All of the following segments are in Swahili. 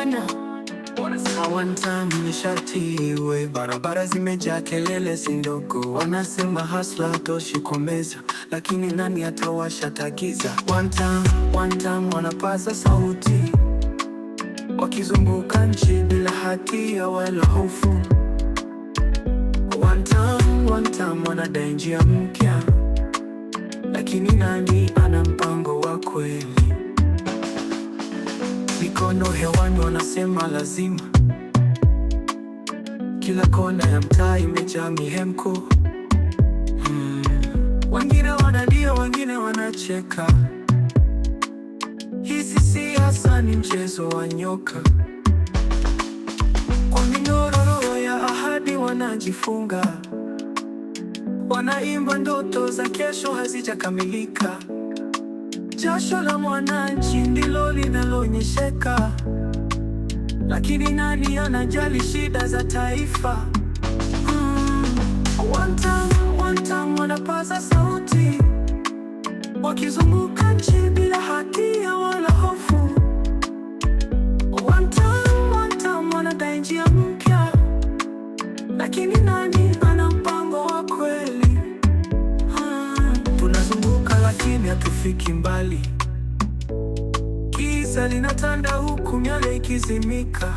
maana hawanithamini sharti iwe. Barabara zimejaa kelele si ndogo, wanasema hustler hatoshi kwa meza, lakini nani atawasha taa giza? One time wanapaza sauti, wakizunguka nchi bila hatia wala hofu. One time wanadai njia mpya, lakini nani ana mpango wa kweli? Mikono hewani wanasema lazima. Kila kona ya mtaa imejaa mihemko. Wengine wanalia, wengine wanacheka. Hii si siasa, ni mchezo wa nyoka. Kwa minyororo ya ahadi wanajifunga, wanaimba ndoto za kesho hazijakamilika. Jasho la mwananchi ndilo linaloonyesheka, lakini nani anajali shida za taifa? One time wanapaza sauti, wakizunguka nchi bila hatia wala hofu. One time wanadai njia mpya, lakini nani ana mpango wa kweli? Tunazunguka lakini hatufiki mbali. Giza linatanda huku miale ikizimika.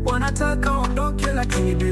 Wanataka ondoke lakini bila